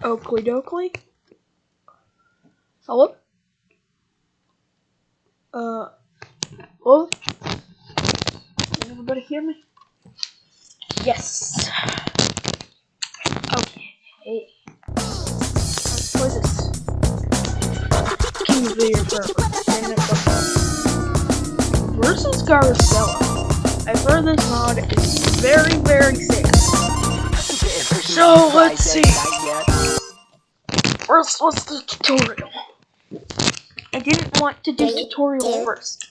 Oakley dokley. Hello? Hello? Can everybody hear me? Yes. Okay. Let's play this. King's Video versus Garcella. I've heard this mod is very, very sick. So let's see. First, what's the tutorial? I didn't want to do tutorial first.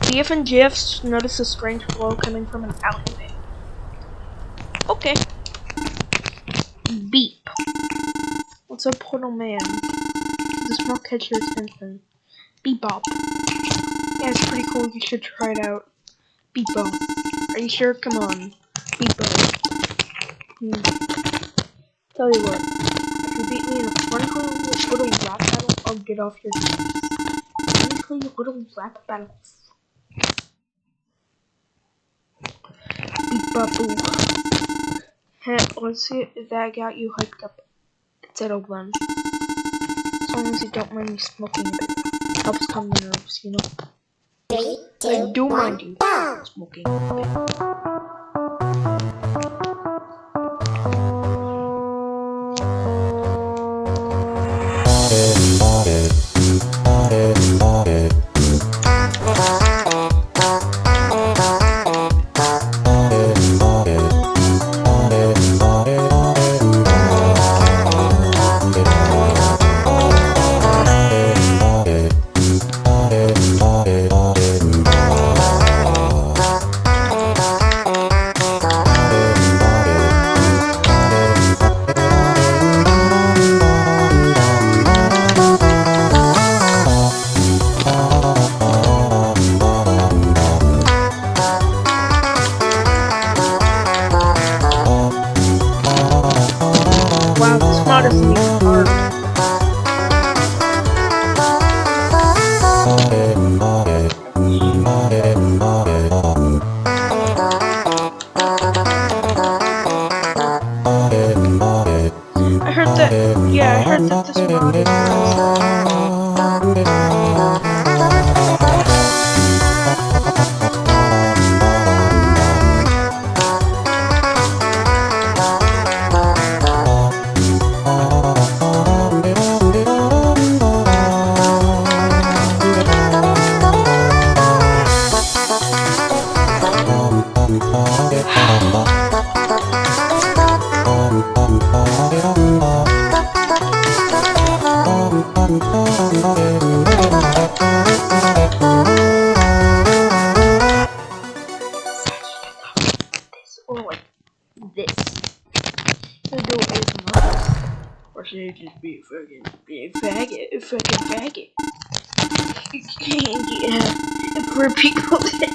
DF and GFs notice a strange flow coming from an alleyway. Okay. Beep. What's a portal man? The smoke catcher attention. Beep bop. Yeah, it's pretty cool. You should try it out. Beep bop. Are you sure? Come on. Beep bop. Tell you what. If you beat me in a funkin little rap battle, I'll get off your knees. Funkin little rap battle. Beep bop boo. Hey, let's see if that got you hyped up. Settle then. As long as you don't mind me smoking a bit. Helps calm the nerves, you know? 3, 2, I do 1, mind you smoking a bit. Wow, this mod is really hard. I heard that, yeah, I heard that this mod is or like this. You'll do ASMR. Or should it just be a fucking faggot? A fucking faggot. Yeah. For people that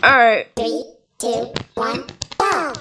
Alright. 3, 2, 1, go!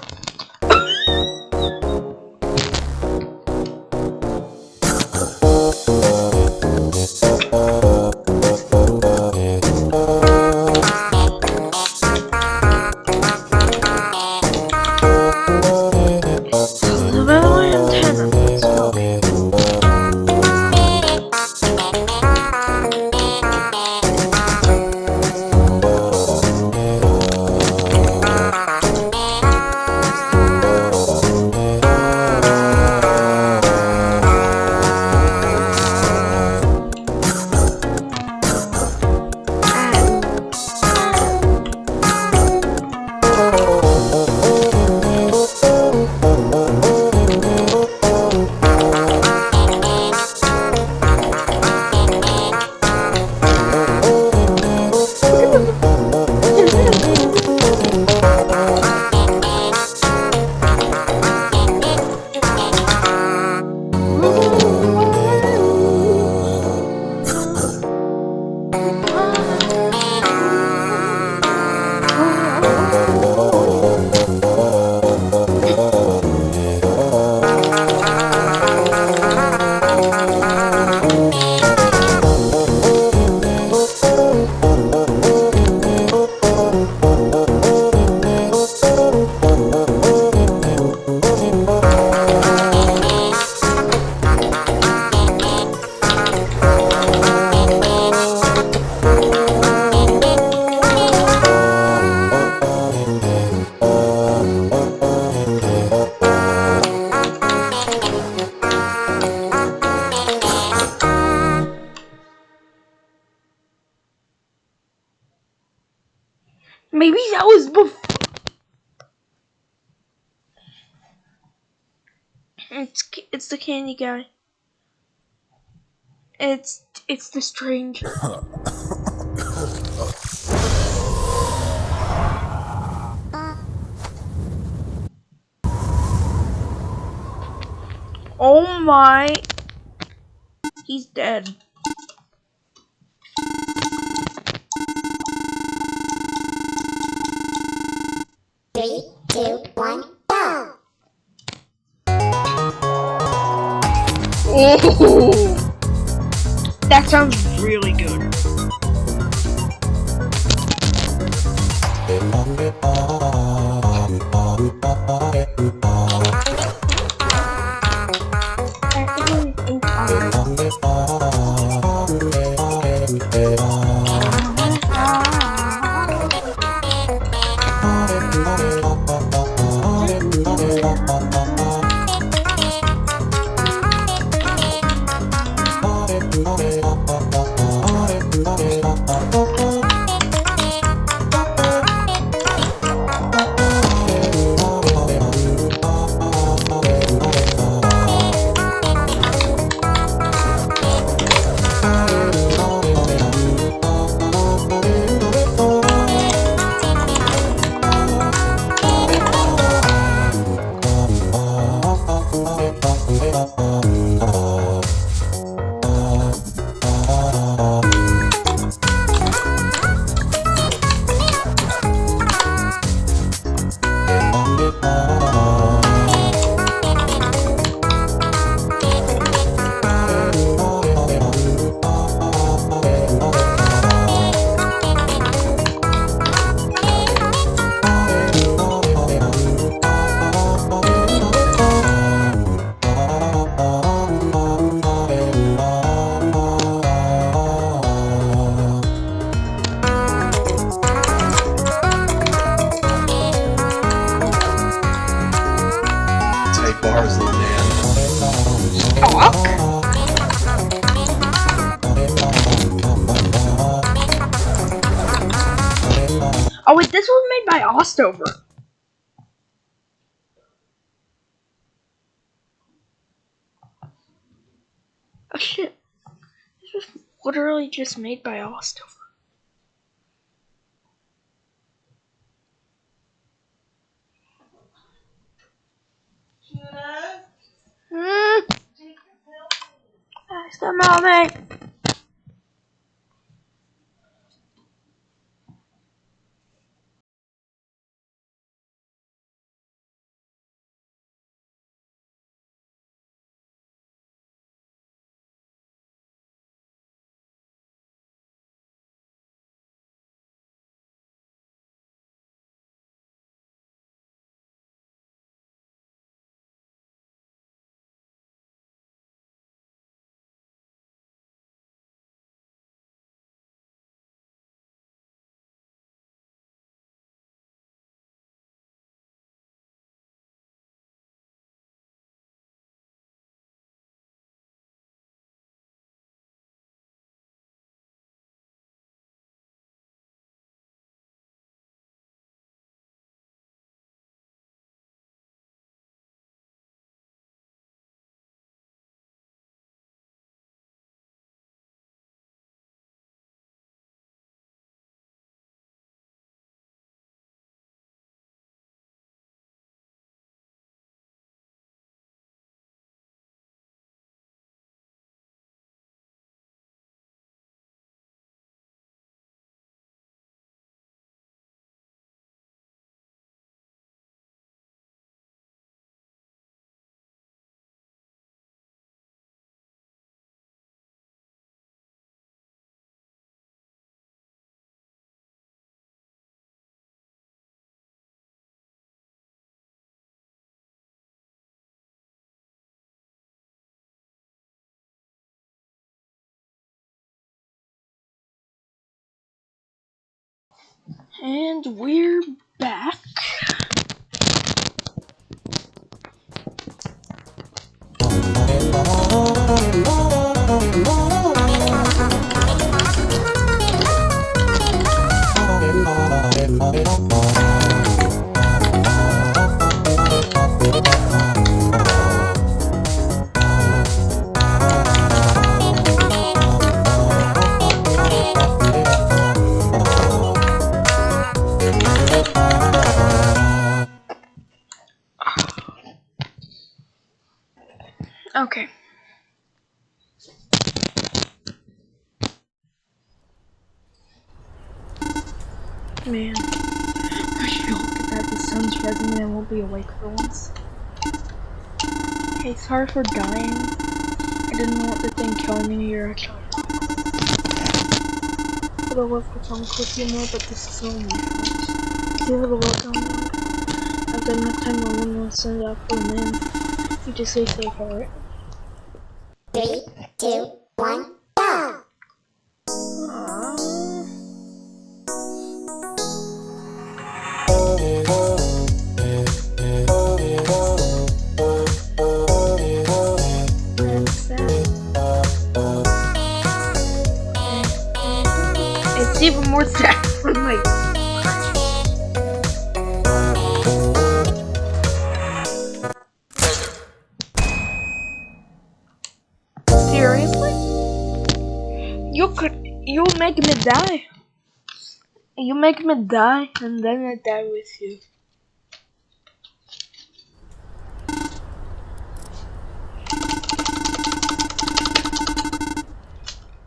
It's the candy guy. It's the stranger. Oh my! He's dead. Three, two, one, go! Oh, that sounds really good. Bars, little man. Oh wait, this was made by Ostover. Oh shit. This was literally just made by Ostover. Ask the mommy. And we're back. Okay. Man, I should hope that the sun's rising and I won't be awake for once. Hey, sorry for dying. I didn't want the thing killing me. You're actually alive. But I love to talk with you more, but this is only first. See how the world on that? I've got enough time where one will send out for a man. You just stay safe, alright? 3, 2, 1, go! It's even more sad for my seriously? You make me die. You make me die and then I die with you.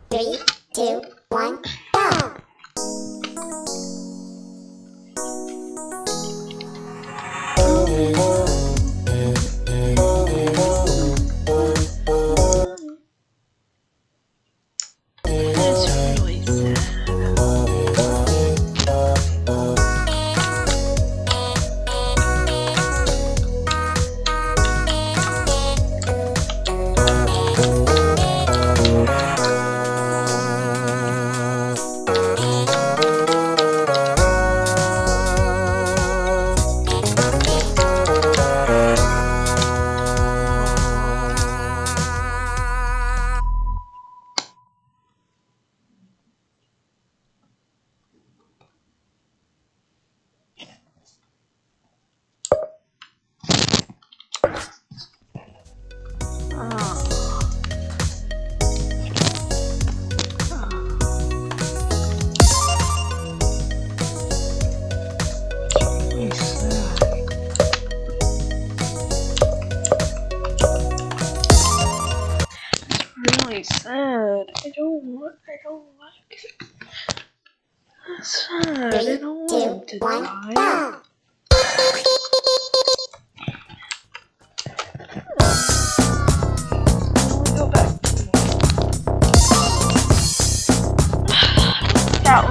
Three, 2, 1, go! That's really sad. Really sad. I don't like it. That's sad. I 3, don't want 2, him to 1, die. go! Go back. That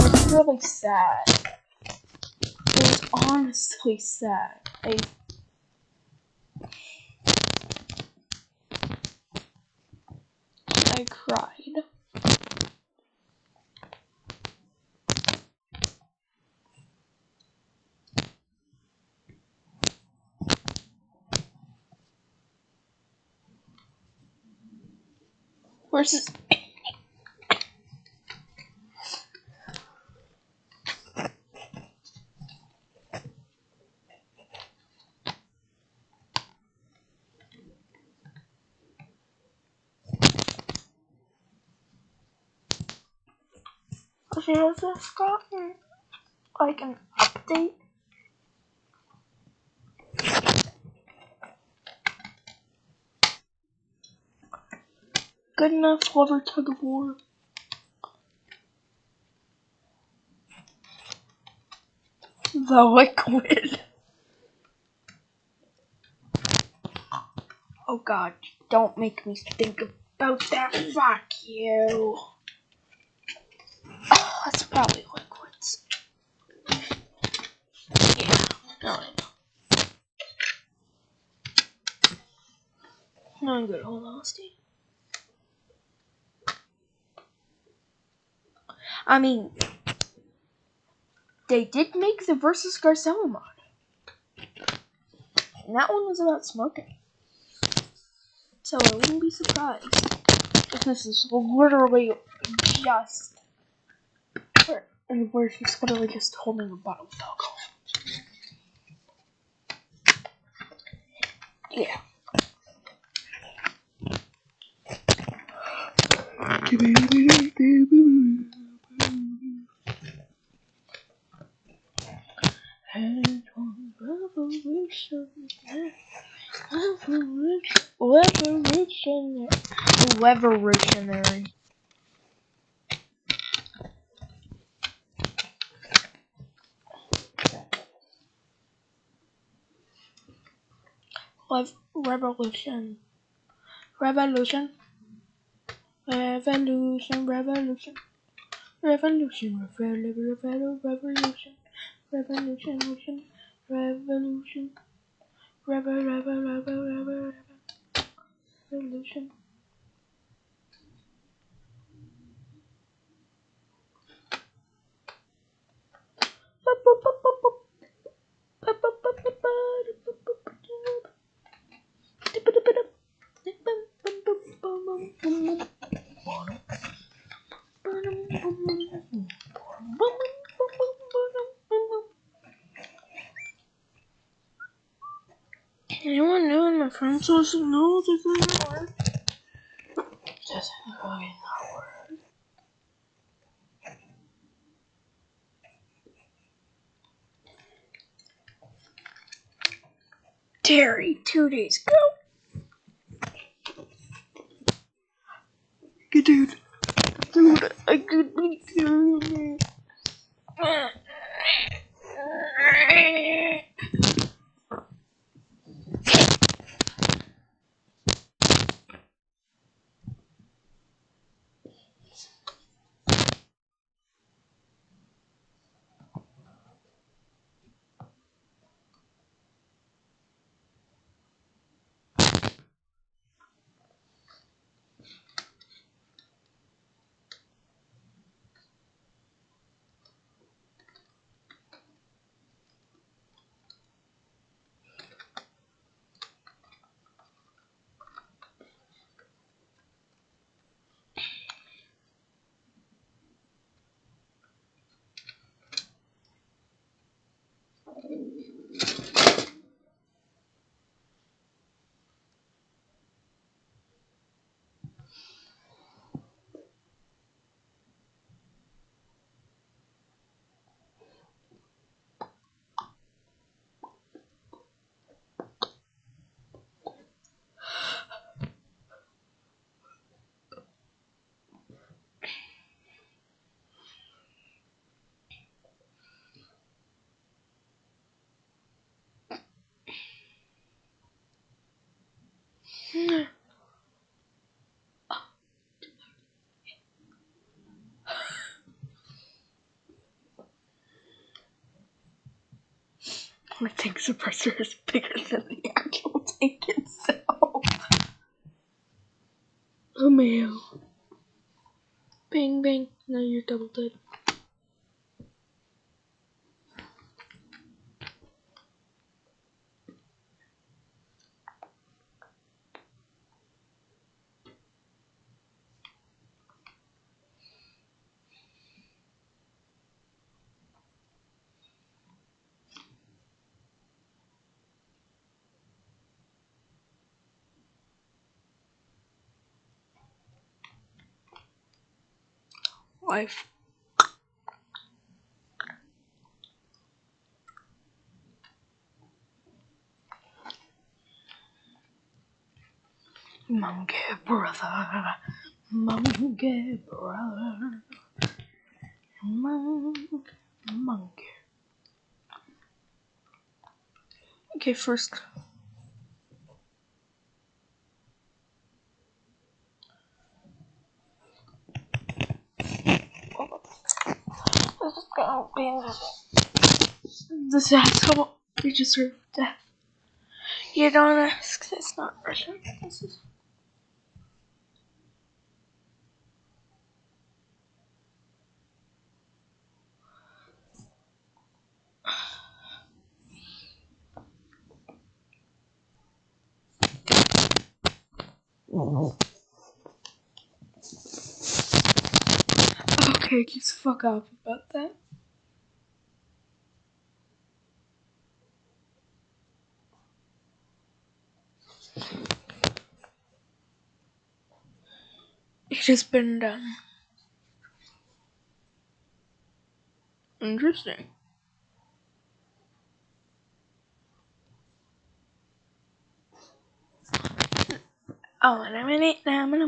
was really sad. It was honestly sad. I cried. Where's this? Okay, has this gotten like an update? Good enough water tug of war. The liquid. Oh god, don't make me think about that. Fuck you. Oh, that's probably liquids. Yeah, no, I know. No, I'm good, hold on, Steve. I mean, they did make the Versus Garcella mod. And that one was about smoking. So I wouldn't be surprised if this is literally just, and we're just literally just holding a bottle of alcohol. Yeah. Revolutionary. Revolution. Revolution. Revolution. Revolution. Revolution. Revolution. Revolution. Revolution. Revolution. Revolution. Anyone new in my friends list knows this doesn't work? Doesn't fucking not work. Terry, 2 days ago. Good dude. Dude, I could be doing it. My tank suppressor is bigger than the actual tank itself. Oh man. Bang bang. Now you're double dead. Life. Monkey brother. Monkey brother. Monkey. Okay, first. This is gonna be this asshole. You deserve death. You don't ask. It's not Russian. This is. Okay, just fuck off about that. It's just been done. Interesting. Oh, and a minute, now I'm in a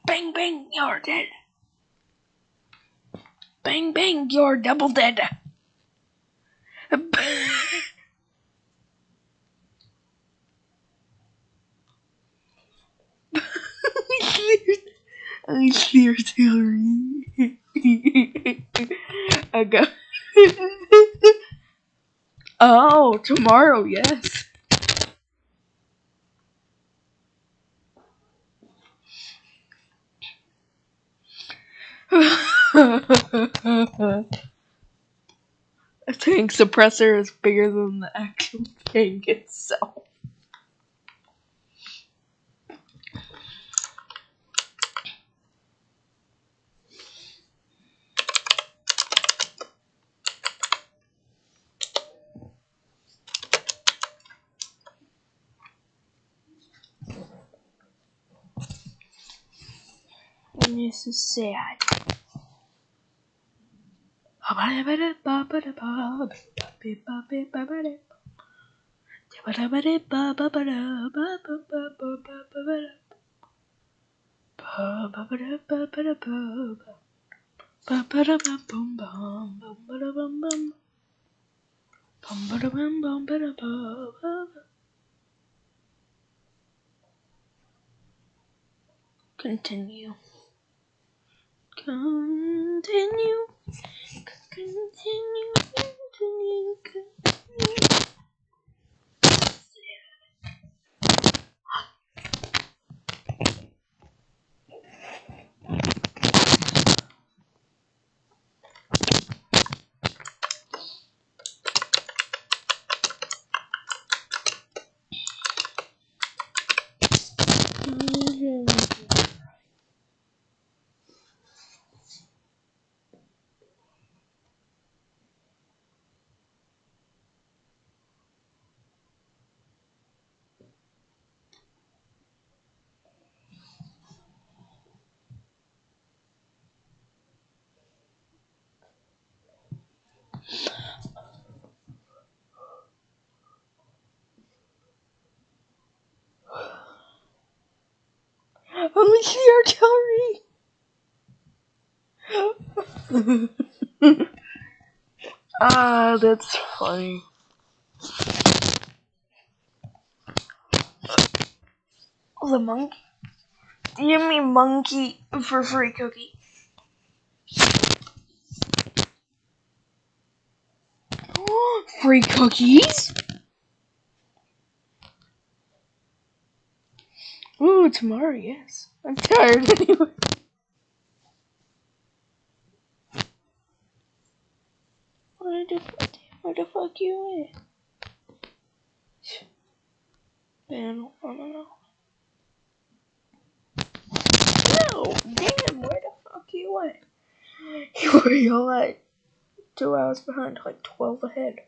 Bang, bang, you're dead. Bang, bang, you're double dead. I see Hillary. I go. Oh, tomorrow, yes. A tank suppressor is bigger than the actual tank itself. And this is sad. Continue. Continue. Continue. Continue. Continue. Only see artillery. Ah, that's funny. The monkey. Give me monkey for free cookie. Free cookies? Ooh, tomorrow, yes. I'm tired anyway. Where the fuck you at? Man, I don't know. No, damn, where the fuck you at? You're like 2 hours behind, like 12 ahead.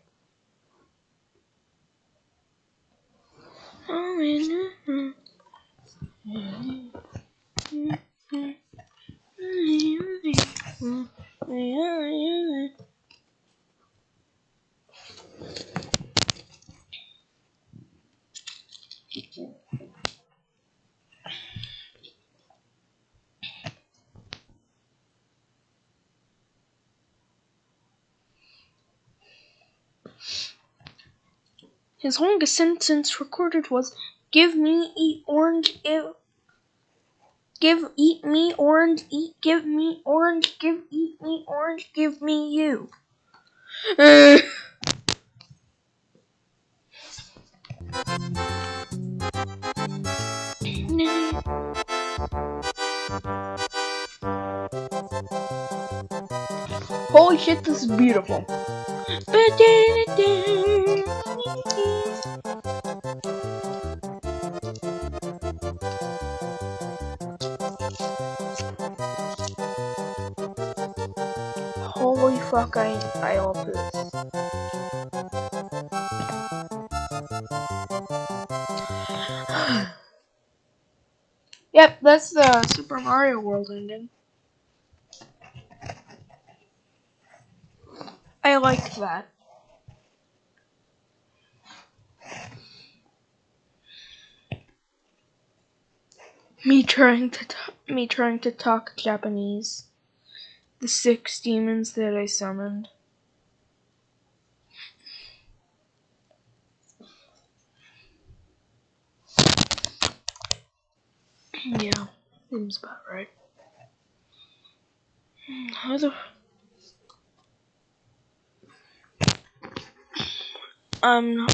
His longest sentence recorded was, "Give me eat orange if..." eat me orange, give me orange, eat me orange, give me you. Holy shit, this is beautiful. Holy fuck, I love this. Yep, that's the Super Mario World ending. I like that. Me trying to talk Japanese. The 6 demons that I summoned. Yeah, seems about right. How the not.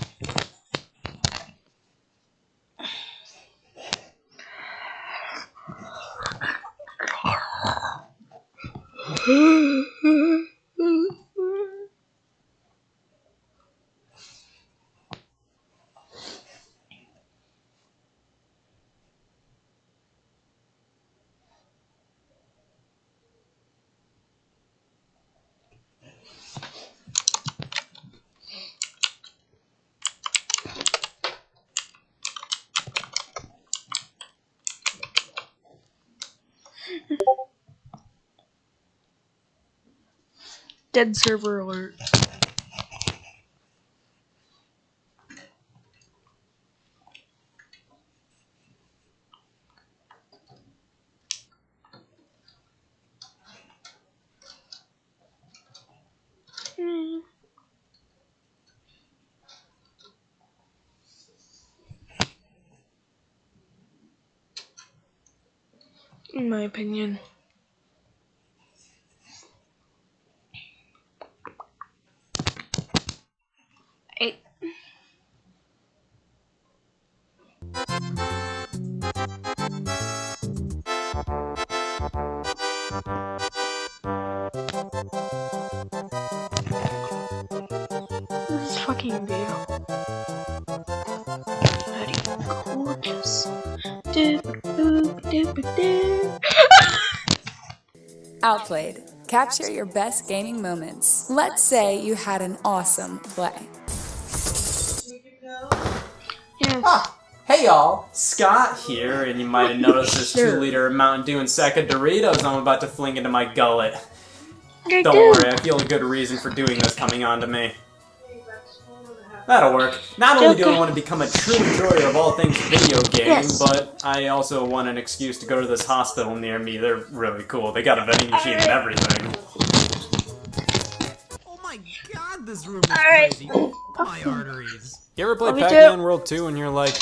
Dead server alert. In my opinion. Hey. This is fucking beautiful. Very gorgeous. Outplayed. Capture your best gaming moments. Let's say you had an awesome play. Yes. Ah, hey y'all, Scott here, and you might have noticed this Sure. 2-liter Mountain Dew and sack of Doritos I'm about to fling into my gullet. I Don't do. worry, I feel a good reason for doing this coming on to me. That'll work. Not only do I want to become a true enjoyer of all things video gaming, Yes. but I also want an excuse to go to this hospital near me. They're really cool. They got a vending machine and everything. Oh my god, this room is crazy. My arteries. You ever play Love you too. Pac-Man World 2 and you're like,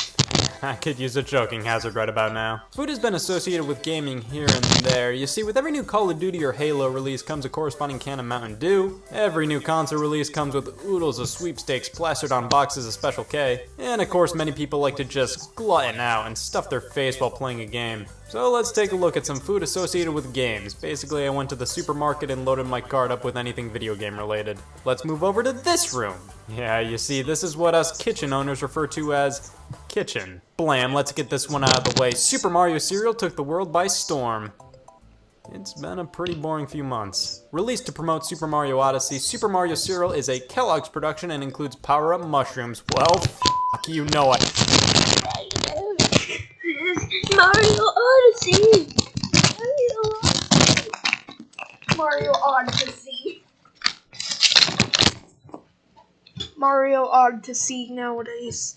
I could use a choking hazard right about now. Food has been associated with gaming here and there. You see, with every new Call of Duty or Halo release comes a corresponding can of Mountain Dew. Every new console release comes with oodles of sweepstakes plastered on boxes of Special K. And of course, many people like to just glutton out and stuff their face while playing a game. So let's take a look at some food associated with games. Basically, I went to the supermarket and loaded my cart up with anything video game related. Let's move over to this room. Yeah, you see, this is what us kitchen owners refer to as kitchen. Blam, let's get this one out of the way. Super Mario cereal took the world by storm. It's been a pretty boring few months. Released to promote Super Mario Odyssey, Super Mario cereal is a Kellogg's production and includes power-up mushrooms. Well, f***, you know it. Mario Odyssey! Mario Odyssey. Mario Odyssey nowadays.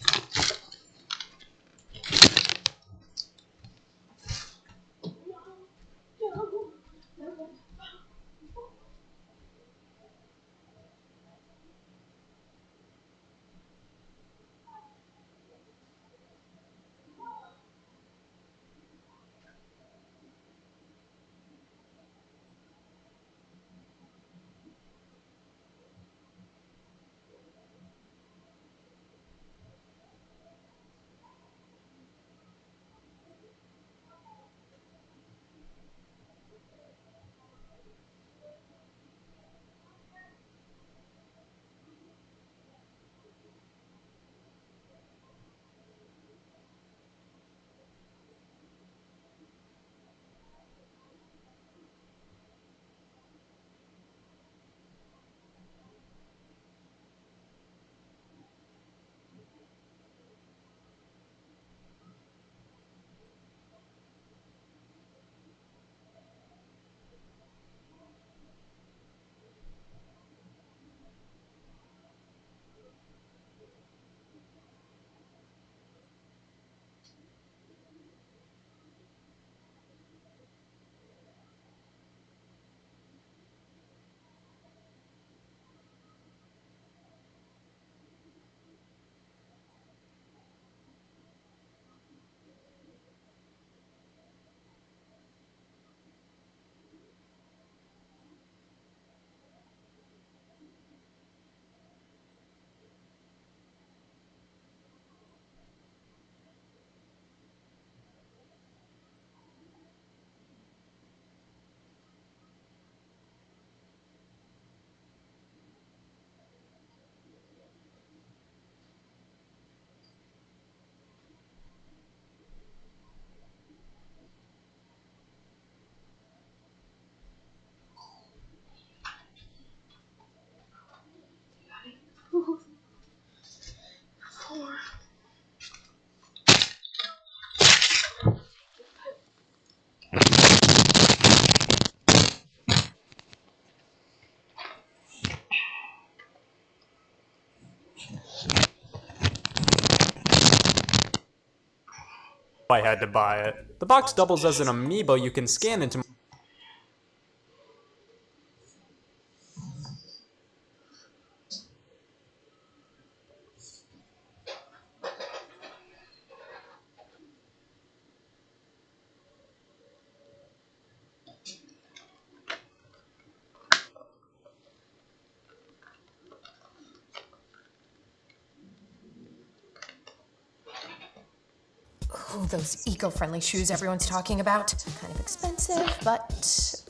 I had to buy it. The box doubles as an amiibo you can scan into. Oh, those eco-friendly shoes everyone's talking about. Kind of expensive, but,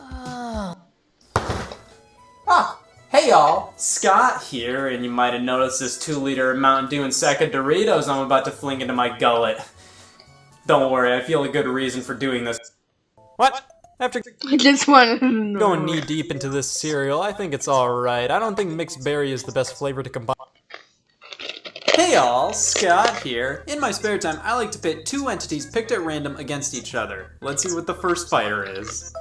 Hey y'all, Scott here, and you might have noticed this 2-liter Mountain Dew and sack of Doritos I'm about to fling into my gullet. Don't worry, I feel a good reason for doing this. What? After I just wanted to know. going knee deep into this cereal, I think it's alright. I don't think mixed berry is the best flavor to combine. Hey y'all, Scott here. In my spare time, I like to pit two entities picked at random against each other. Let's see what the first fighter is.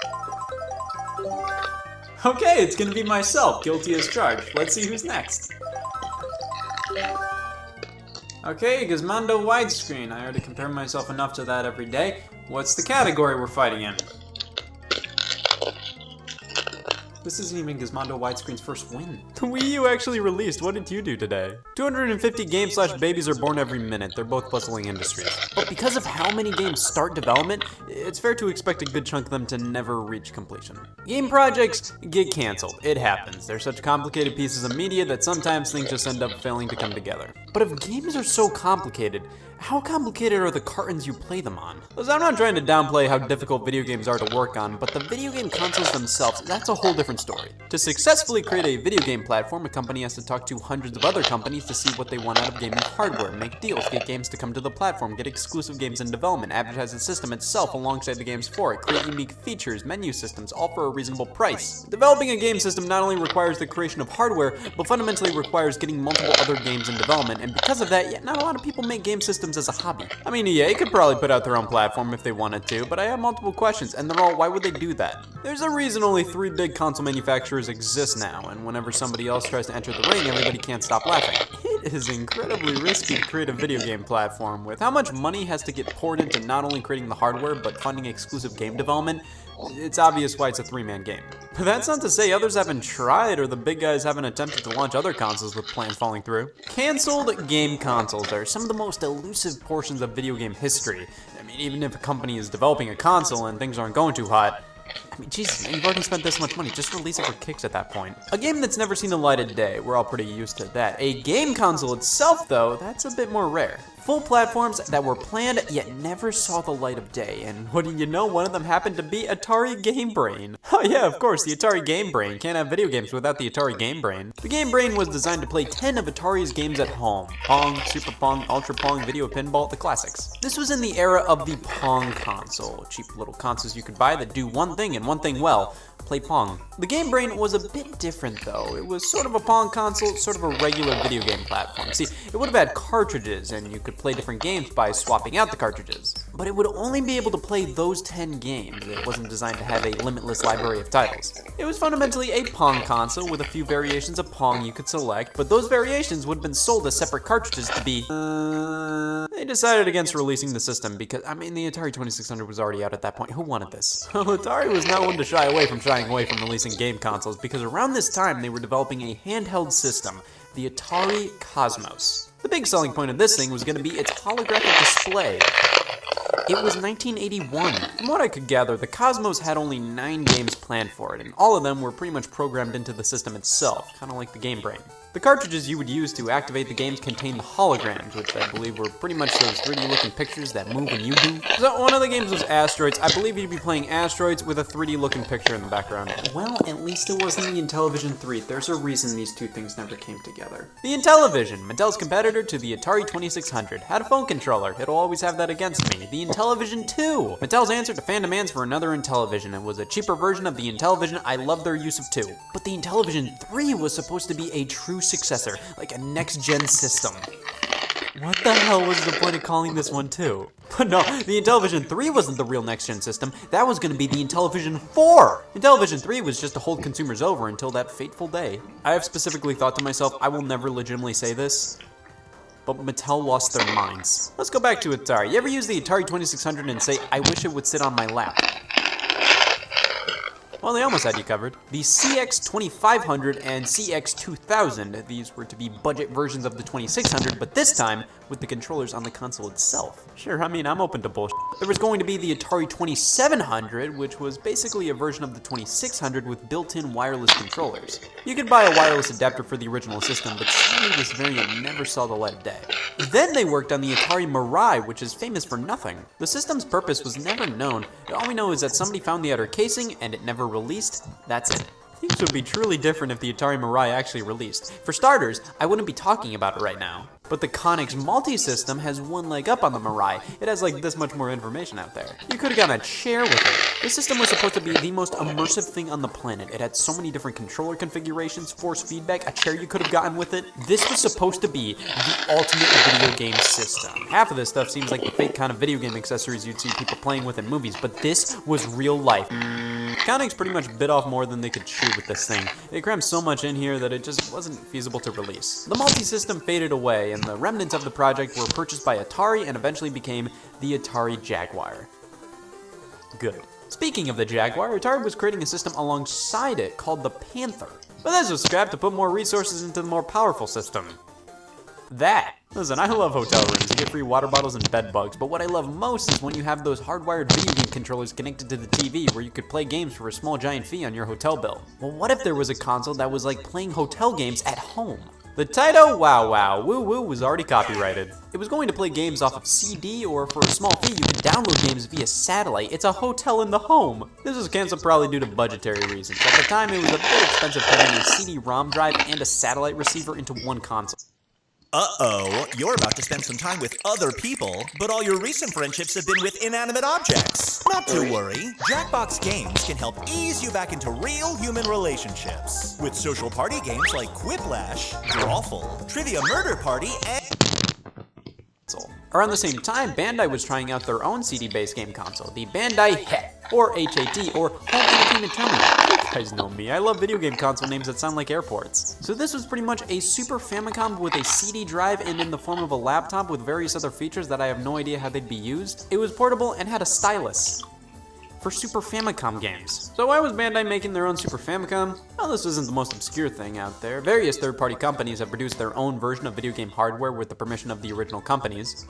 Okay, it's gonna be myself, guilty as charged. Let's see who's next. Okay, Gizmondo widescreen. I already compare myself enough to that every day. What's the category we're fighting in? This isn't even Gizmondo widescreen's first win. The Wii U actually released. What did you do today? 250 games/babies are born every minute. They're both bustling industries. But because of how many games start development, it's fair to expect a good chunk of them to never reach completion. Game projects get canceled. It happens. They're such complicated pieces of media that sometimes things just end up failing to come together. But if games are so complicated, how complicated are the cartons you play them on? Listen, I'm not trying to downplay how difficult video games are to work on, but the video game consoles themselves, that's a whole different story. To successfully create a video game platform, a company has to talk to hundreds of other companies to see what they want out of gaming hardware, make deals, get games to come to the platform, get exclusive games in development, advertise the system itself alongside the games for it, create unique features, menu systems, all for a reasonable price. Developing a game system not only requires the creation of hardware, but fundamentally requires getting multiple other games in development, and because of that, not a lot of people make game systems as a hobby. I mean, EA could probably put out their own platform if they wanted to, but I have multiple questions, and they're all, why would they do that? There's a reason only 3 big console manufacturers exist now, and whenever somebody else tries to enter the ring, everybody can't stop laughing. It is incredibly risky to create a video game platform. With how much money has to get poured into not only creating the hardware, but funding exclusive game development, it's obvious why it's a 3-man game. But that's not to say others haven't tried or the big guys haven't attempted to launch other consoles with plans falling through. Canceled game consoles are some of the most elusive portions of video game history. I mean, even if a company is developing a console and things aren't going too hot, I mean, Jesus, man, you've already spent this much money. Just release it for kicks at that point. A game that's never seen the light of day. We're all pretty used to that. A game console itself, though, that's a bit more rare. Full platforms that were planned yet never saw the light of day, and what do you know, one of them happened to be Atari Game Brain. Oh yeah, of course, the Atari Game Brain. Can't have video games without the Atari Game Brain. The Game Brain was designed to play 10 of Atari's games at home. Pong, Super Pong, Ultra Pong, Video Pinball, the classics. This was in the era of the Pong console. Cheap little consoles you could buy that do one thing and one thing well. Play Pong. The Game Brain was a bit different though. It was sort of a Pong console, sort of a regular video game platform. See, it would have had cartridges and you could play different games by swapping out the cartridges. But it would only be able to play those 10 games. It wasn't designed to have a limitless library of titles. It was fundamentally a Pong console with a few variations of Pong you could select, but those variations would have been sold as separate cartridges to be... They decided against releasing the system because, I mean, the Atari 2600 was already out at that point. Who wanted this? Well, Atari was not one to shy away from releasing game consoles because around this time they were developing a handheld system, the Atari Cosmos. The big selling point of this thing was going to be its holographic display. It was 1981. From what I could gather, the Cosmos had only 9 games planned for it, and all of them were pretty much programmed into the system itself, kind of like the Game Brain. The cartridges you would use to activate the games contained holograms, which I believe were pretty much those 3D looking pictures that move when you do. So one of the games was Asteroids. I believe you'd be playing Asteroids with a 3D looking picture in the background. Well, at least it wasn't the Intellivision 3. There's a reason these two things never came together. The Intellivision, Mattel's competitor to the Atari 2600, had a phone controller. It'll always have that against me. The Intellivision 2, Mattel's answer to fan demands for another Intellivision. It was a cheaper version of the Intellivision. I love their use of 2. But the Intellivision 3 was supposed to be a true successor, like a next-gen system. What the hell was the point of calling this one 2? But no, the Intellivision 3 wasn't the real next-gen system. That was going to be the Intellivision 4! Intellivision 3 was just to hold consumers over until that fateful day. I have specifically thought to myself, I will never legitimately say this, but Mattel lost their minds. Let's go back to Atari. You ever use the Atari 2600 and say, I wish it would sit on my lap? Well, they almost had you covered. The CX2500 and CX2000, these were to be budget versions of the 2600, but this time with the controllers on the console itself. Sure, I mean, I'm open to bullshit. There was going to be the Atari 2700, which was basically a version of the 2600 with built-in wireless controllers. You could buy a wireless adapter for the original system, but sadly this variant never saw the light of day. Then they worked on the Atari Mirai, which is famous for nothing. The system's purpose was never known. All we know is that somebody found the outer casing and it never released. That's it. Things would be truly different if the Atari Mirai actually released. For starters, I wouldn't be talking about it right now. But the Conix multi-system has one leg up on the Mirai. It has like this much more information out there. You could have gotten a chair with it. This system was supposed to be the most immersive thing on the planet. It had so many different controller configurations, force feedback, a chair you could have gotten with it. This was supposed to be the ultimate video game system. Half of this stuff seems like the fake kind of video game accessories you'd see people playing with in movies, but this was real life. Conix pretty much bit off more than they could chew with this thing. They crammed so much in here that it just wasn't feasible to release. The multi-system faded away, and the remnants of the project were purchased by Atari and eventually became the Atari Jaguar. Good. Speaking of the Jaguar, Atari was creating a system alongside it called the Panther. But this was scrapped to put more resources into the more powerful system. Listen, I love hotel rooms. You get free water bottles and bed bugs, but what I love most is when you have those hardwired video game controllers connected to the TV where you could play games for a small giant fee on your hotel bill. Well, what if there was a console that was like playing hotel games at home? The Taito Wow Wow Woo Woo was already copyrighted. It was going to play games off of CD, or for a small fee you could download games via satellite. It's a hotel in the home. This was canceled probably due to budgetary reasons. At the time it was a bit expensive putting a CD-ROM drive and a satellite receiver into one console. Uh-oh, you're about to spend some time with other people, but all your recent friendships have been with inanimate objects. Not to worry, Jackbox Games can help ease you back into real human relationships. With social party games like Quiplash, Drawful, Trivia Murder Party, and... Around the same time, Bandai was trying out their own CD-based game console, the Bandai HET, or HAT, or Home Entertainment Terminal. You guys know me, I love video game console names that sound like airports. So this was pretty much a Super Famicom with a CD drive and in the form of a laptop with various other features that I have no idea how they'd be used. It was portable and had a stylus for Super Famicom games. So why was Bandai making their own Super Famicom? Well, this isn't the most obscure thing out there. Various third-party companies have produced their own version of video game hardware with the permission of the original companies.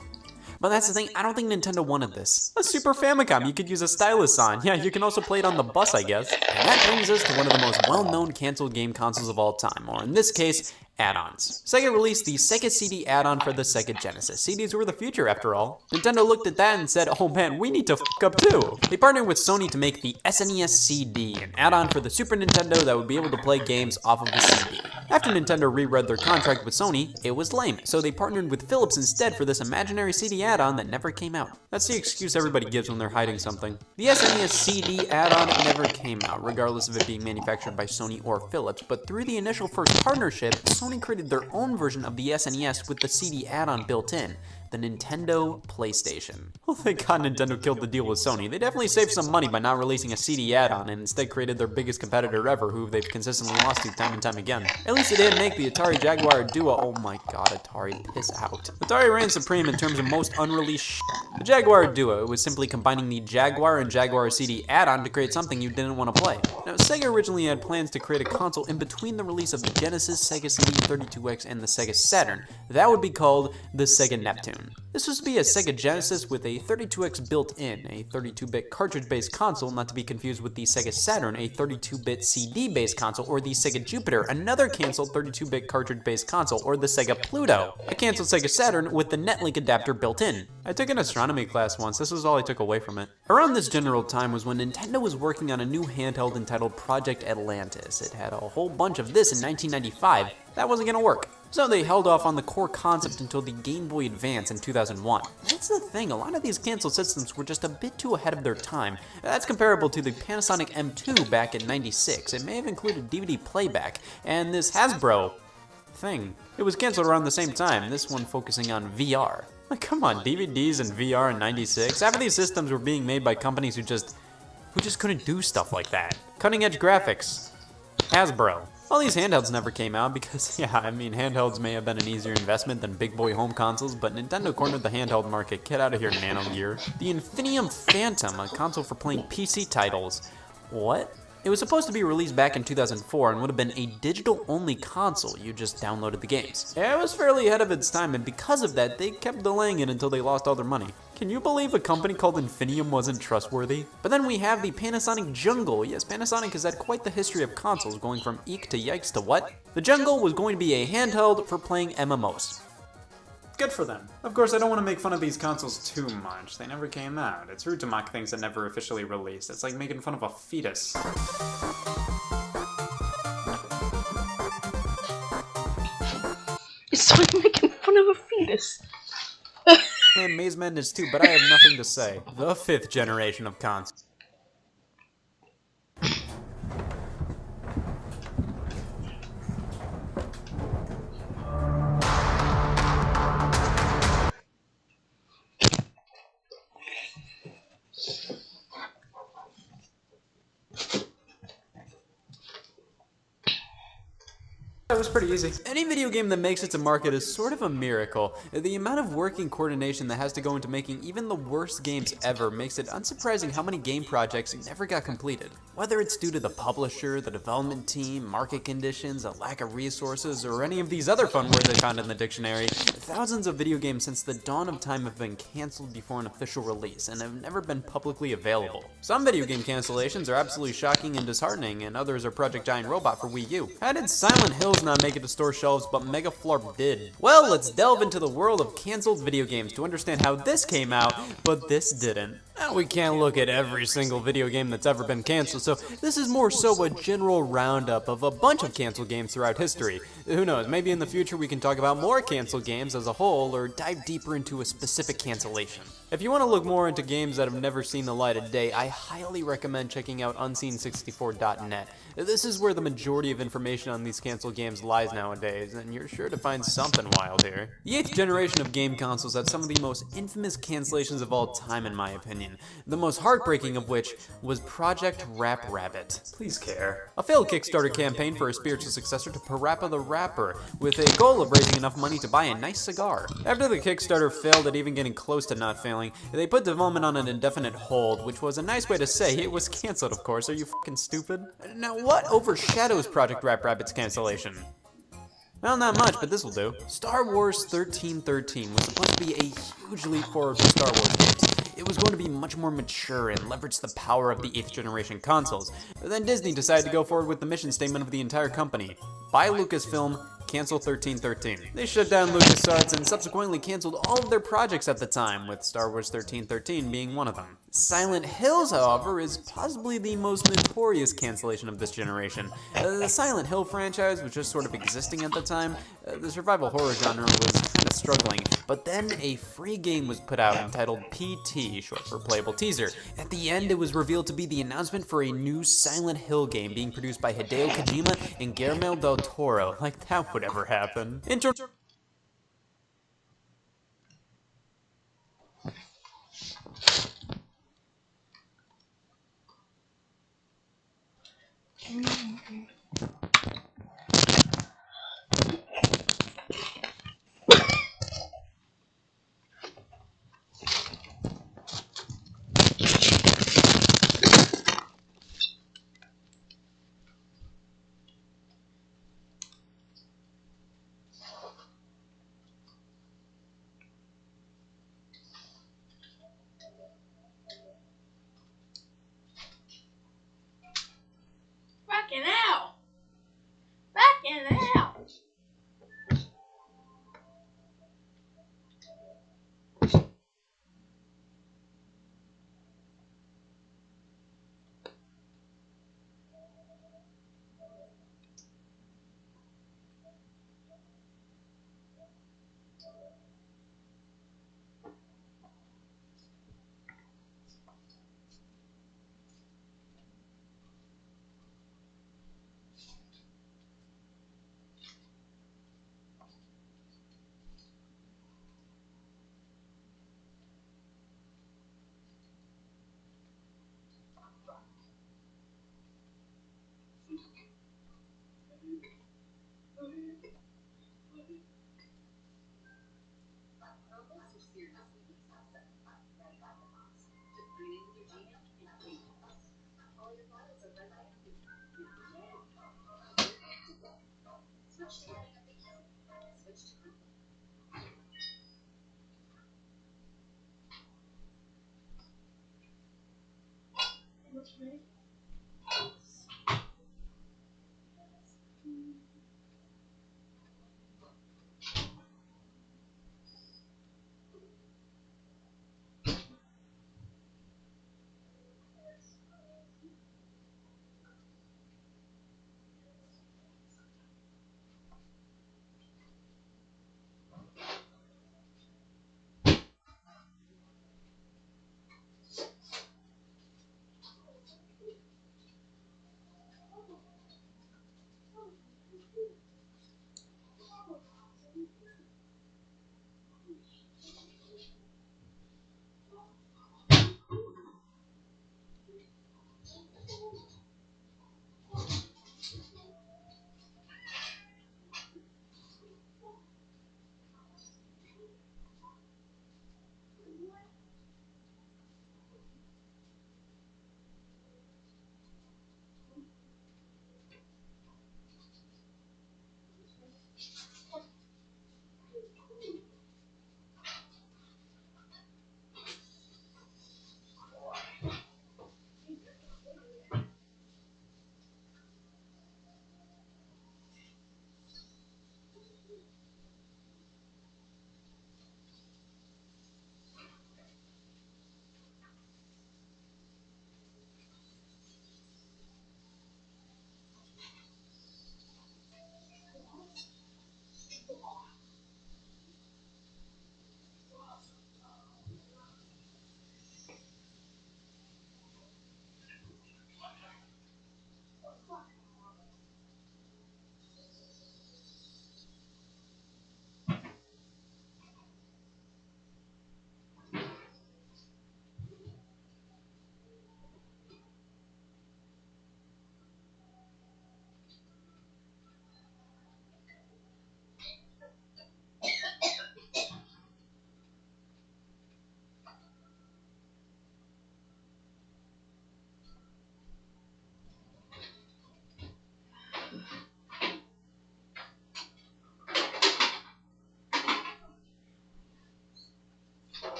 But that's the thing, I don't think Nintendo wanted this. A Super Famicom you could use a stylus on. Yeah, you can also play it on the bus, I guess. And that brings us to one of the most well-known canceled game consoles of all time, or in this case, add-ons. Sega released the Sega CD add-on for the Sega Genesis. CDs were the future, after all. Nintendo looked at that and said, oh man, we need to f*** up too. They partnered with Sony to make the SNES CD, an add-on for the Super Nintendo that would be able to play games off of the CD. After Nintendo reread their contract with Sony, it was lame, so they partnered with Philips instead for this imaginary CD add-on that never came out. That's the excuse everybody gives when they're hiding something. The SNES CD add-on never came out, regardless of it being manufactured by Sony or Philips, but through the initial first partnership, Sony created their own version of the SNES with the CD add-on built in, the Nintendo PlayStation. Well, thank God Nintendo killed the deal with Sony. They definitely saved some money by not releasing a CD add-on and instead created their biggest competitor ever, who they've consistently lost to time and time again. At least it didn't make the Atari Jaguar Duo. Oh my God, Atari, piss out. Atari reigned supreme in terms of most unreleased shit. The Jaguar Duo was simply combining the Jaguar and Jaguar CD add-on to create something you didn't want to play. Now, Sega originally had plans to create a console in between the release of the Genesis, Sega CD 32X, and the Sega Saturn. That would be called the Sega Neptune. This was to be a Sega Genesis with a 32X built-in, a 32-bit cartridge-based console, not to be confused with the Sega Saturn, a 32-bit CD-based console, or the Sega Jupiter, another canceled 32-bit cartridge-based console, or the Sega Pluto, a canceled Sega Saturn with the Netlink adapter built in. I took an astronomy class once, this was all I took away from it. Around this general time was when Nintendo was working on a new handheld entitled Project Atlantis. It had a whole bunch of this in 1995. That wasn't gonna work. So they held off on the core concept until the Game Boy Advance in 2001. That's the thing, a lot of these canceled systems were just a bit too ahead of their time. That's comparable to the Panasonic M2 back in '96. It may have included DVD playback, and this Hasbro thing. It was canceled around the same time, this one focusing on VR. Like, come on, DVDs and VR in '96? Half of these systems were being made by companies who just couldn't do stuff like that. Cutting edge graphics. Hasbro. All these handhelds never came out because, yeah, I mean, handhelds may have been an easier investment than big boy home consoles, but Nintendo cornered the handheld market. Get out of here, Nano Gear. The Infinium Phantom, a console for playing PC titles. What? It was supposed to be released back in 2004 and would have been a digital-only console. You just downloaded the games. Yeah, it was fairly ahead of its time, and because of that, they kept delaying it until they lost all their money. Can you believe a company called Infinium wasn't trustworthy? But then we have the Panasonic Jungle. Yes, Panasonic has had quite the history of consoles, going from eek to yikes to what? The Jungle was going to be a handheld for playing MMOs. Good for them. Of course, I don't want to make fun of these consoles too much. They never came out. It's rude to mock things that never officially released. It's like making fun of a fetus. It's like making fun of a fetus. Man, Maze Madness too, but I have nothing to say. The 5th generation of consoles. That was pretty easy. Any video game that makes it to market is sort of a miracle. The amount of working coordination that has to go into making even the worst games ever makes it unsurprising how many game projects never got completed. Whether it's due to the publisher, the development team, market conditions, a lack of resources, or any of these other fun words I found in the dictionary, thousands of video games since the dawn of time have been canceled before an official release and have never been publicly available. Some video game cancellations are absolutely shocking and disheartening, and others are Project Giant Robot for Wii U. How did Silent Hill not make it to store shelves, but Mega Flarp did? Well, let's delve into the world of canceled video games to understand how this came out, but this didn't. Now, we can't look at every single video game that's ever been canceled, so this is more so a general roundup of a bunch of canceled games throughout history. Who knows, maybe in the future we can talk about more canceled games as a whole, or dive deeper into a specific cancellation. If you want to look more into games that have never seen the light of day, I highly recommend checking out unseen64.net. This is where the majority of information on these canceled games lies nowadays, and you're sure to find something wild here. The 8th generation of game consoles had some of the most infamous cancellations of all time, in my opinion. The most heartbreaking of which was Project Rap Rabbit. Please care. A failed Kickstarter campaign for a spiritual successor to Parappa the Rapper, with a goal of raising enough money to buy a nice cigar. After the Kickstarter failed at even getting close to not failing, they put development on an indefinite hold, which was a nice way to say it was canceled, of course. Are you fucking stupid? Now, what overshadows Project Rap Rabbit's cancellation? Well, not much, but this will do. Star Wars 1313 was supposed to be a huge leap forward for Star Wars games. It was going to be much more mature and leverage the power of the 8th generation consoles. But then Disney decided to go forward with the mission statement of the entire company. Buy Lucasfilm, cancel 1313. They shut down LucasArts and subsequently canceled all of their projects at the time, with Star Wars 1313 being one of them. Silent Hills, however, is possibly the most notorious cancellation of this generation. The Silent Hill franchise was just sort of existing at the time. The survival horror genre was kind of struggling, but then a free game was put out entitled PT, short for Playable Teaser. At the end, it was revealed to be the announcement for a new Silent Hill game being produced by Hideo Kojima and Guillermo del Toro. Like that would ever happen.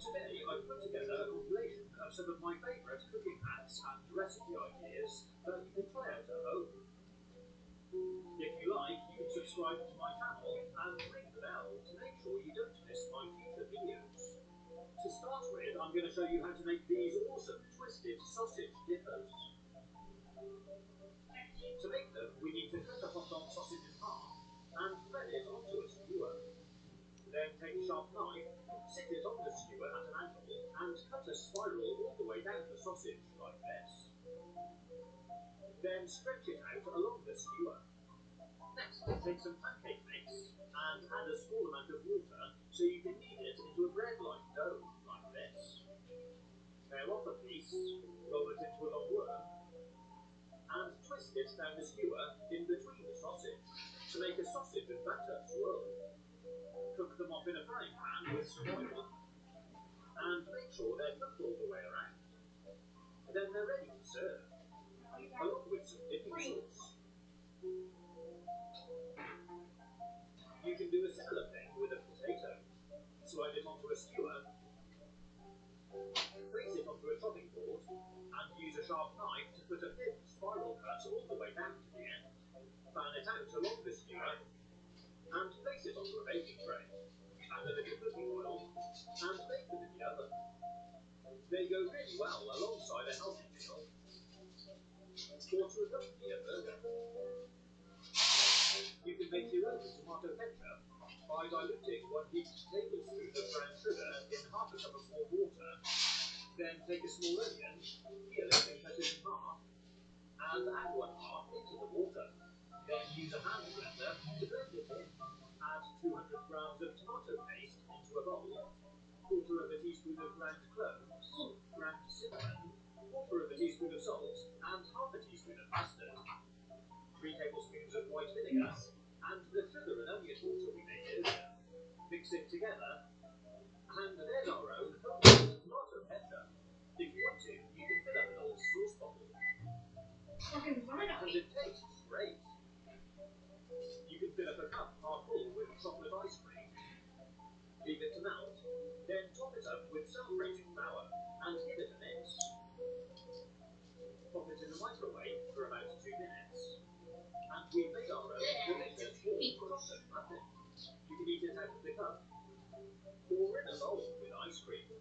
Today, I've put together a compilation of some of my favourite cooking hacks and recipe ideas that you can try out at home. If you like, you can subscribe to my channel and ring the bell to make sure you don't miss my future videos. To start with, I'm going to show you how to make these awesome twisted sausage dippers. To make them, we need to cut a hot dog sausage in half and thread it onto a skewer. Then take a sharp knife, sit it on the skewer at an angle, and cut a spiral all the way down the sausage, like this. Then stretch it out along the skewer. Next, take some pancake mix and add a small amount of water so you can knead it into a bread-like dough, like this. Peel off a piece, roll it into a long worm, and twist it down the skewer in between the sausage to make a sausage and batter swirl. Cook them off in a frying pan with some oil, and make sure they're cooked all the way around. Then they're ready to serve, along with some dipping sauce. You can do a similar thing with a potato. Slide it onto a skewer, place it onto a chopping board, and use a sharp knife to put a thin spiral cut all the way down to the end. Fan it out along the skewer, and place it onto a baking tray. Add a little cooking oil, and bake them in the oven. They go really well alongside a healthy meal, or to accompany a burger. You can make your own tomato ketchup, By diluting 1 heaped tablespoon of brown sugar in half a cup of warm water, then take a small onion, peel it and cut it in half, and add 1/2 into the water. Then use a hand blender to blend it in. Add 200 grams of tomato paste into a bowl, 1/4 of a teaspoon of ground cloves, ground cinnamon, 1/4 of a teaspoon of salt, and half a teaspoon of mustard. 3 tablespoons of white vinegar, and the sugar and onion water we made earlier. Mix it together, and there's our own homemade tomato ketchup. If you want to, you can fill up an old sauce bottle. And it tastes great. You can fill up a cup half full with chocolate ice cream. Leave it to melt, then top it up with self-raising flour, and give it a mix. Pop it in the microwave for about 2 minutes. And we've made our own delicious warm chocolate muffin. You can eat it out of the cup, or in a bowl with ice cream.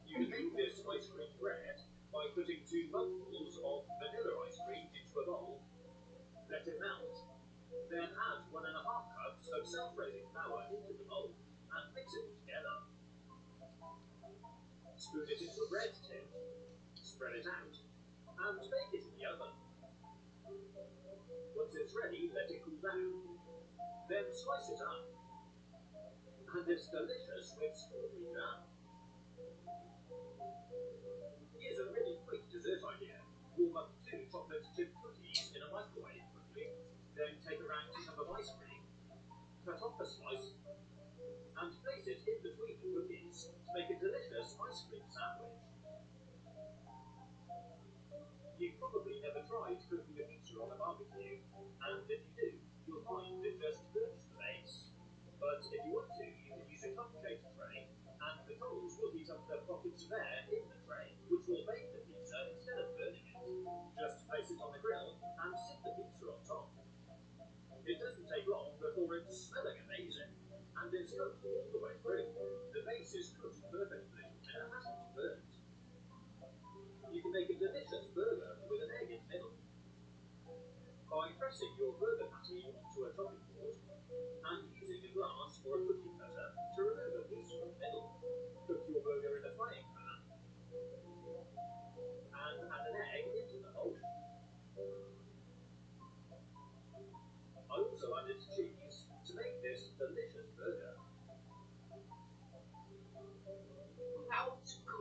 You can make this ice cream bread by putting 2 mugfuls of vanilla ice cream into a bowl, let it melt, then add 1½ cups of self-raising flour into the bowl, and mix it all together. Spoon it into a bread tin, spread it out, and bake it in the oven. Once it's ready, let it cool down, then slice it up, and it's delicious with strawberry jam. Here's a really quick dessert idea. Warm up 2 chocolate chip cookies in a microwave quickly, then take a round cup of ice cream, cut off a slice, and place it in between the cookies to make a delicious ice cream sandwich. You've probably never tried cooking a pizza on a barbecue, and if you do, you'll find it just burns the base. But if you want to, you can use a cupcake tray, and the coals will heat up the pockets of air in the tray, which will bake the pizza instead of burning it. Just place it on the grill and sit the pizza on top. It doesn't take long before it's smelling amazing, and it's cooked all the way through. The base is cooked perfectly, and it hasn't burnt. You can make a delicious burger with an egg in the middle. By pressing your burger patty onto a chopping board, and using a glass or a cookie cutter to remove a piece from the middle. Cook your burger in a frying pan, and add an egg into the mold. I also added cheese to make this delicious burger.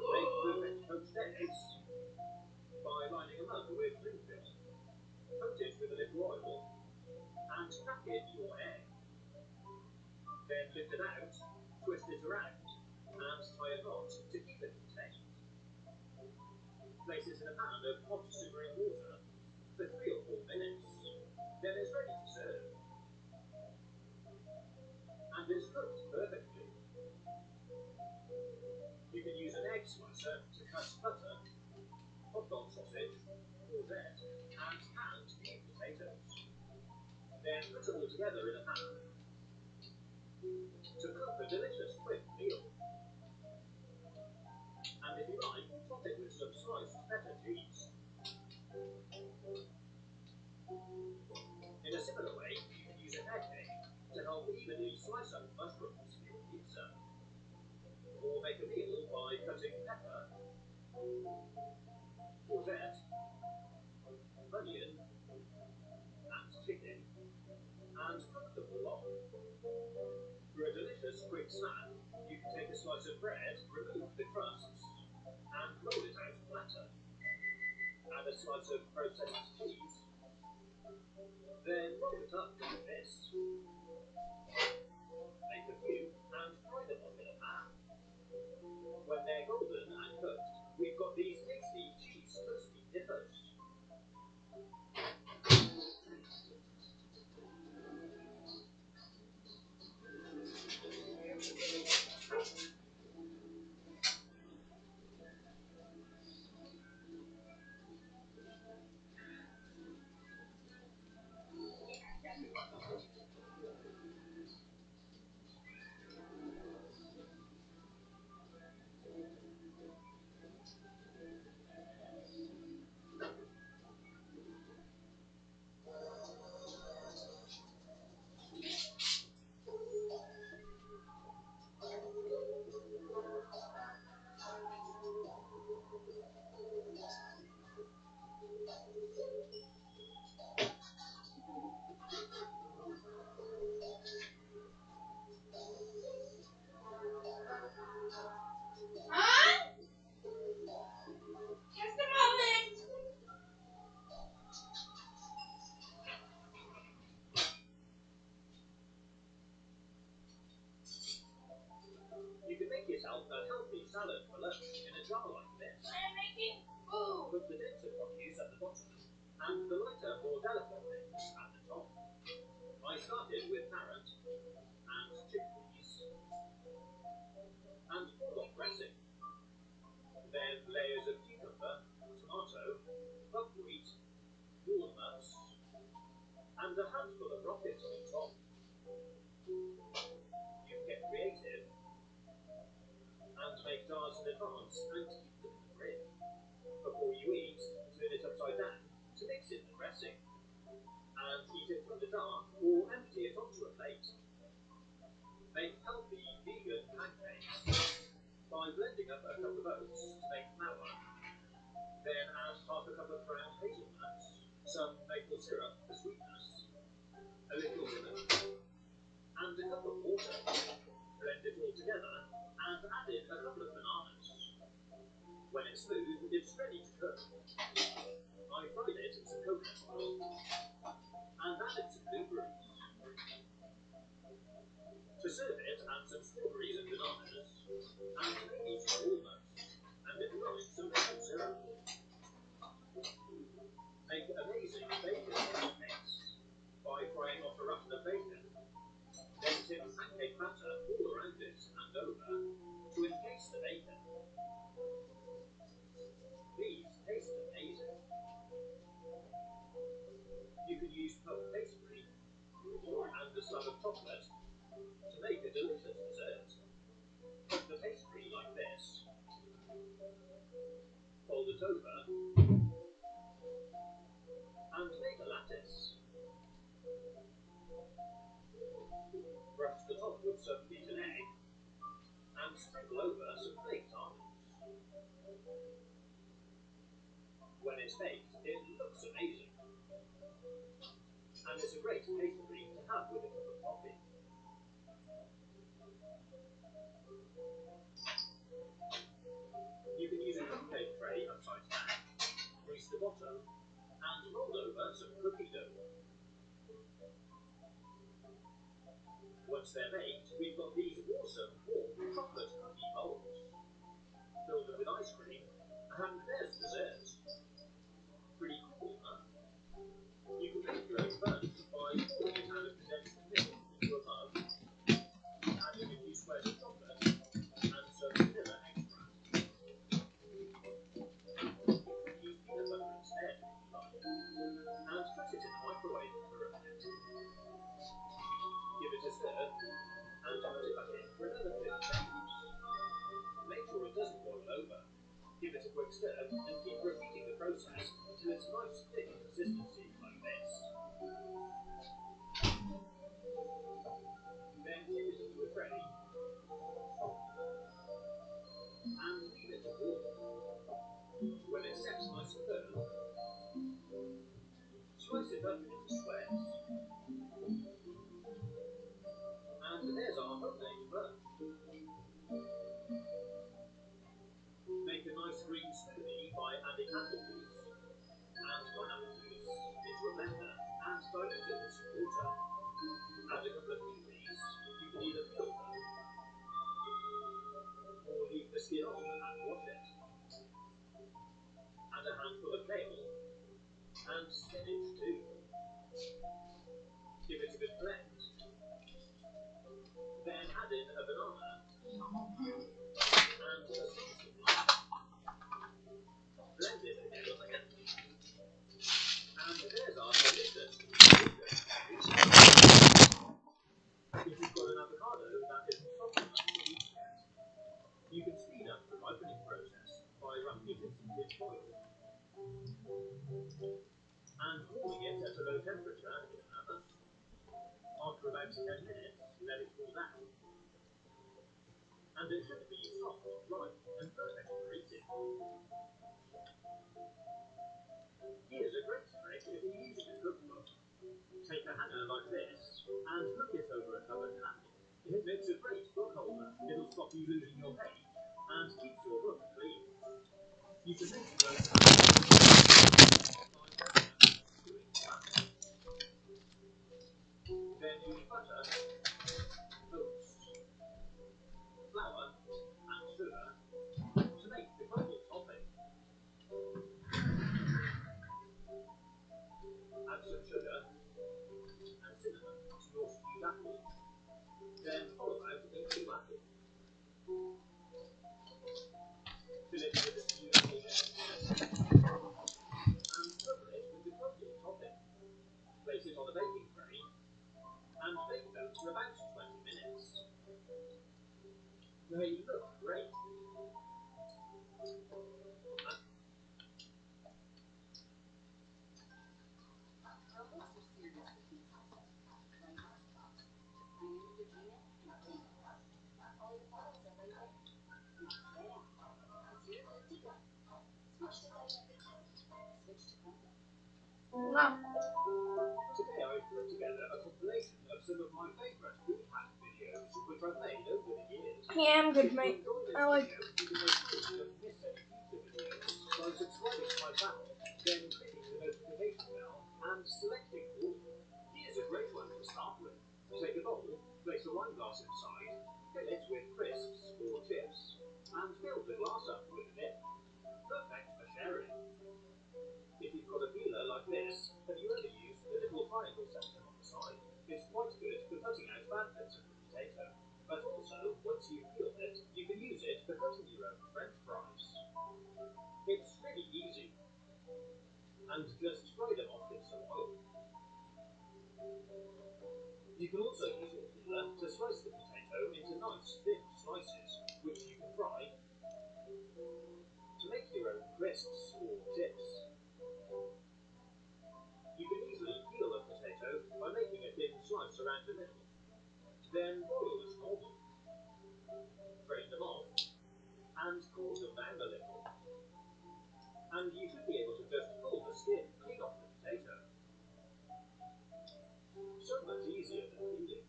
Make perfect poached eggs by lining a mug with cling film. Coat it with a little oil, and crack in your egg. Then lift it out, twist it around, and tie a knot to keep it contained. Place it in a pan of hot simmering water for 3 or 4 minutes. Then it's ready to serve. And it's cooked perfectly. You can use an egg slicer to cut butter, hot dog sausage, courgette, and canned sweet potatoes. Then put it all together in a pan to cook a delicious quick meal. And if you like, top it with some sliced feta cheese. In a similar way, you can use a hair cake to help evenly slice up mushrooms in pizza. Or make a meal by cutting pepper, courgette, onion, and chicken, and cook them all up. For a delicious quick snack, you can take a slice of bread, remove the crusts, and roll it out flatter. Add a slice of processed cheese, then roll it up like this. Make a few and fry them up in a pan. When they're golden and cooked, we've got these tasty cheese toasty dippers. a handful of rockets on top. You can get creative and make jars in advance and keep them in the fridge. Before you eat, turn it upside down to mix in the dressing. And eat it from the jar or empty it onto a plate. Make healthy vegan pancakes by blending up a cup of oats to make flour. Then add half a cup of ground hazelnuts, some maple syrup for sweetness, a little cinnamon, and a cup of water. Blend it all together and add in a couple of bananas. When it's smooth, it's ready to cook. I fried it in some coconut oil and added some blueberries. To serve it, add some strawberries and bananas, and maybe some walnuts, and if you like, some maple syrup. Make amazing bacon pancakes by frying off a rough of bacon. Then tip pancake batter all around it and over to encase the bacon. These taste amazing. You can use puff pastry and a slab of chocolate to make a delicious dessert. Cut the pastry like this. Fold it over and make a lattice. Brush the top with some beaten egg and sprinkle over some baked almonds. When it's baked, it looks amazing. And it's a great pastry to have with a cup of coffee. You can use a cupcake tray upside down, grease the bottom, and mold over some cookie dough. Once they're baked, we've got these awesome warm chocolate cookie molds. Fill them with ice cream, and there's dessert. Pretty cool, huh? You can make your own fudge by pouring a can of condensed milk into a mug, adding a few squares of chocolate, and some vanilla extract. Use peanut butter instead if you like, and put it in the microwave for a minute. Give it a stir, and put it back in for another 30 seconds. Make sure it doesn't boil over. Give it a quick stir, and keep repeating the process until it's a nice thick consistency like this. Then tip it into a tray, and leave it to warm. When it's set nice and firm, slice it up into squares. And there's our homemade fudge. Make a nice green smoothie by adding apple juice and pineapple juice into a blender and dilute it with some water. Add a couple of kiwis. You can either peel them or leave the skin on and wash it. Add a handful of kale and spinach too. Give it a good blend. Then add in a banana and a slice of lime. Blend it again. And there's our delicious yogurt. If you've got an avocado that isn't soft enough to eat yet, you can speed up the ripening process by wrapping it in some tin foil and warming it at a low temperature in an oven. After about 10 minutes, let it cool down. And it should be soft, ripe, and perfect for eating. Here's a great trick if you're using a cookbook. Take a hanger like this and hook it over a covered pan. It makes a great book holder. It'll stop you losing your page and keeps your book clean. You can make your own then use butter, oats, flour, and sugar to make the crumble topping. Add some sugar and cinnamon to your stewed apple. Then follow out in 2 apples. Fill it with the stewed apple and cover it with the crumble topping. Place it on on a baking tray and bake them for about 20 minutes. They look great. No. Today I've put together a compilation of some of my favourite food hack videos which I've made over the years. Yeah, I'm good, mate. I like. You can make sure you don't miss any future videos by subscribing to my channel, then clicking the notification bell and selecting all. Here's a great one to start with. Take a bowl, place a wine glass inside, fill it with crisps or chips, and fill the glass up with a dip. Perfect for sharing. If you've got a peeler like this, have you ever used the little triangle section on the side? It's quite good for cutting out bad bits of the potato. But also, once you've peeled it, you can use it for cutting your own French fries. It's really easy. And just fry them off in some oil. You can also use your peeler to slice the potato into nice thin slices, which you can fry to make your own crisps or chips. You can easily peel a potato by making a thin slice around the middle. Then boil as normal. Drain them off and cool them down a little. And you should be able to just pull the skin clean off the potato. So much easier than peeling.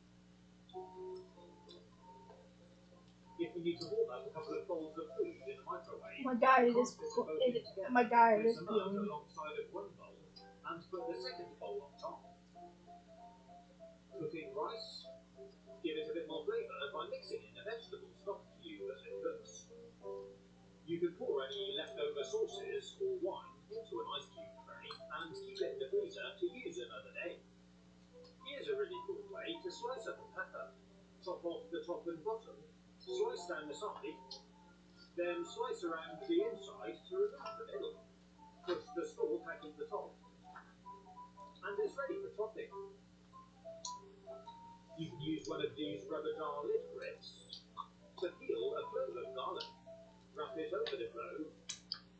If you need to warm up a couple of bowls of food in the microwave, My guy is. My guy place is a mug peeling. alongside of one bowl and put the second bowl on top. Cooking rice. Give it a bit more flavour by mixing in a vegetable stock cube as it cooks. You can pour any leftover sauces or wine into an ice cube tray and keep it in the freezer to use another day. Here's a really cool way to slice up a pepper. Chop off the top and bottom, slice down the side, then slice around the inside to remove the middle. Put the stalk back in the top, and it's ready for chopping. You can use one of these rubber jar lid grips to peel a clove of garlic. Wrap it over the clove,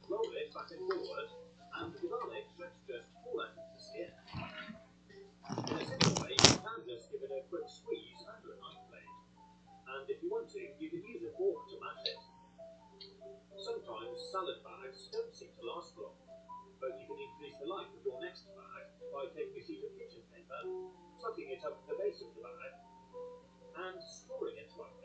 roll it back and forward, and the garlic should just fall out of the skin. In a similar way, you can just give it a quick squeeze under a knife blade. And if you want to, you can use a fork to mash it. Sometimes salad bags don't